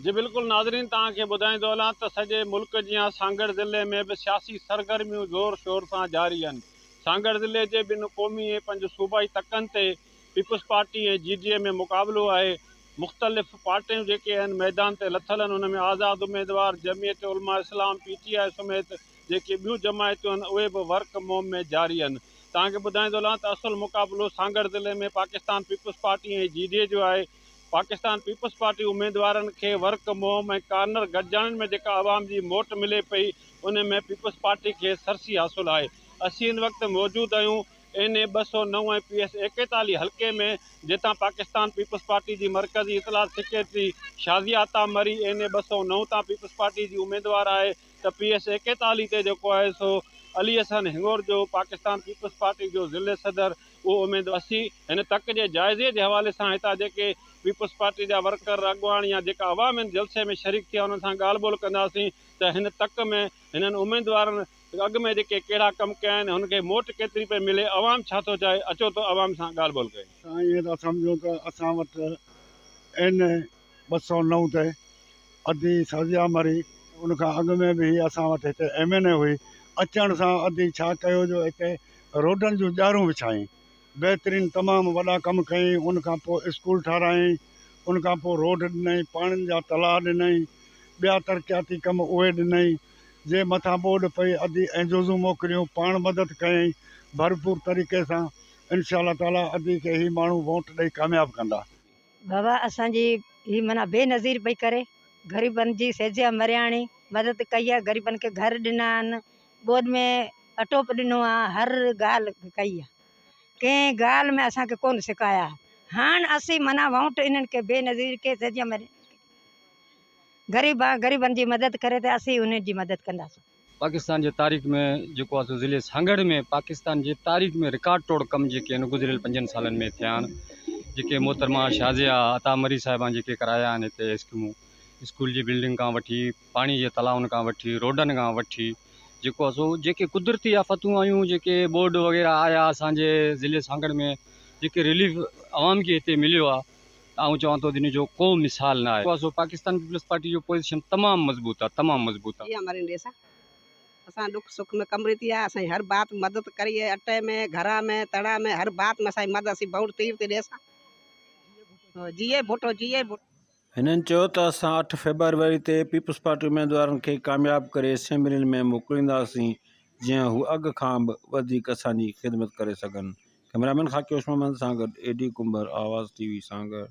जी बिल्कुल नाज़रीन, तव्हांखे ॿुधाईंदो हलां त सॼे मुल्क जी सांगड़ ज़िले में भी सियासी सरगर्मियों ज़ोर शोर से जारी आहिनि। सांगड़ ज़िले के ॿिन क़ौमी ऐं 5 सूबाई तकनि ते पीपल्स पार्टी ऐं GDA में मुक़ाबलो है। मुख़्तलिफ़ पार्टियूं जेके आहिनि मैदान ते लथल आहिनि। उन में आज़ाद उम्मीदवार जमियत उलमा इस्लाम PTI समेत जेके ॿियूं जमायतूं आहिनि उहे बि वर्क मोम में जारी आहिनि। तव्हांखे ॿुधाईंदो हलां त असुलु मुक़ाबलो सांगड़ ज़िले में पाकिस्तान पीपल्स पार्टी ऐं GDA जो आहे। पाकिस्तान पीपल्स पार्टी उम्मीदवारनि खे वर्क मोम ऐं कार्नर गॾिजाणनि में जेका आवाम जी मोट मिले पई, उन में पीपल्स पार्टी खे सरसी हासिलु आहे। असीं इन वक़्तु मौजूदु आहियूं NA 209 ऐं PS 41 हल्के में, जितां पाकिस्तान पीपल्स पार्टी जी मरकज़ी इतलात सेक्रेटरी शाज़िया अता मरी NA 209 तां पीपल्स पार्टी जी उम्मीदवार आहे, त PS 41 ते जेको आहे सो अली हसन हिंगोर जो पाकिस्तान पीपल्स पार्टी जो ज़िले सदर उहो उम्मीदवार। असीं हिन तक जे जाइज़े जे हवाले सां हितां जेके पीपल्स पार्टी जा वर्कर अॻुवान या जेका आवाम आहिनि जलसे में शरीक थिया उन्हनि सां ॻाल्हि ॿोल कंदासीं त हिन तक में हिननि उम्मीदवारनि अॻु में जेके कहिड़ा कम कया आहिनि, हुनखे मोट केतिरी पई मिले, आवाम छा थो चाहे, अचो त आवाम सां ॻाल्हि ॿोल कयूं। असां ईअं था सम्झूं त असां वटि NA 209 ते अधी साज़िया मरी, उनखां अॻु में बि असां वटि हिते MNA हुई। अचण सां अधी छा कयो जो हिते रोडनि जूं ॼारूं विछाई, बहितरीनु तमामु वॾा कम कयईं। उनखां पोइ स्कूल ठारायईं, उनखां पोइ रोड ॾिनई, पाणिनि जा तलाउ ॾिनई, ॿिया तरक़ियाती कम उहे ॾिनई। जे मथां ॿोॾि पई अधी एंजोज़ूं मोकिलियूं, पाण मदद कयईं भरपूर तरीक़े सां। इंशाअल्लाह ताला अधी खे ही माण्हू वोट ॾेई कामयाबु कंदा। बाबा असांजी ही माना बेनज़ीर पई करे, ग़रीबनि जी सेजिया मरियाणी मदद कई आहे, ग़रीबनि खे घर ॾिना आहिनि, ॿोॾ में अटोप ॾिनो आहे, हर ॻाल्हि कई आहे, कंहिं ॻाल्हि में असांखे कोन शिकाया। हाणे असीं माना वोट इन्हनि खे बेनज़ीर खे सेजिया मरियाणी ग़रीब आहे, ग़रीबनि जी मदद करे त असीं उन्हनि जी मदद कंदासीं। पाकिस्तान जे तारीख़ में जेको आहे ज़िले सांगड़ में पाकिस्तान जे तारीख़ में रिकॉर्ड तोड़ कम जेके आहिनि गुज़िरियल 5 सालनि में थिया आहिनि। जेके मोहतरमा शाज़िया अता मरी साहिबा जेके कराया आहिनि हिते स्कीमूं, स्कूल जी बिल्डिंग खां वठी पाणी जे तलाउनि खां वठी रोडनि खां वठी जेको आहे सो जेके कुदरती आफ़तूं आयूं, जेके बोर्ड वग़ैरह आया असांजे ज़िले सांगड़ में, जेके रिलीफ आवाम खे हिते मिलियो आहे, आऊं चवां थो इन जो को मिसाल न आहे। सो पाकिस्तान पीपल्स पार्टी जो पोजीशन तमामु मज़बूत आहे, तमामु मज़बूत आहे। असां दुख सुख में कमरे थी आहे, असांजी हर बात मदद करी है, अटे में घरा में तड़ा में हर बात में असांजी मदद, असीं वोट तीर ते ॾेसां जीए भोटो जीए भोटो। हिननि चयो त असां 8 फेबरवरी ते पीपल्स पार्टी उम्मीदवारनि खे कामयाबु करे असेंबलियुनि में मोकिलींदासीं, जीअं हू अॻु खां बि वधीक असांजी ख़िदमत करे सघनि। कैमरामैन ख़ाकी उस्मान सां गॾु AD कुंबर, आवाज़ TV सांगड़।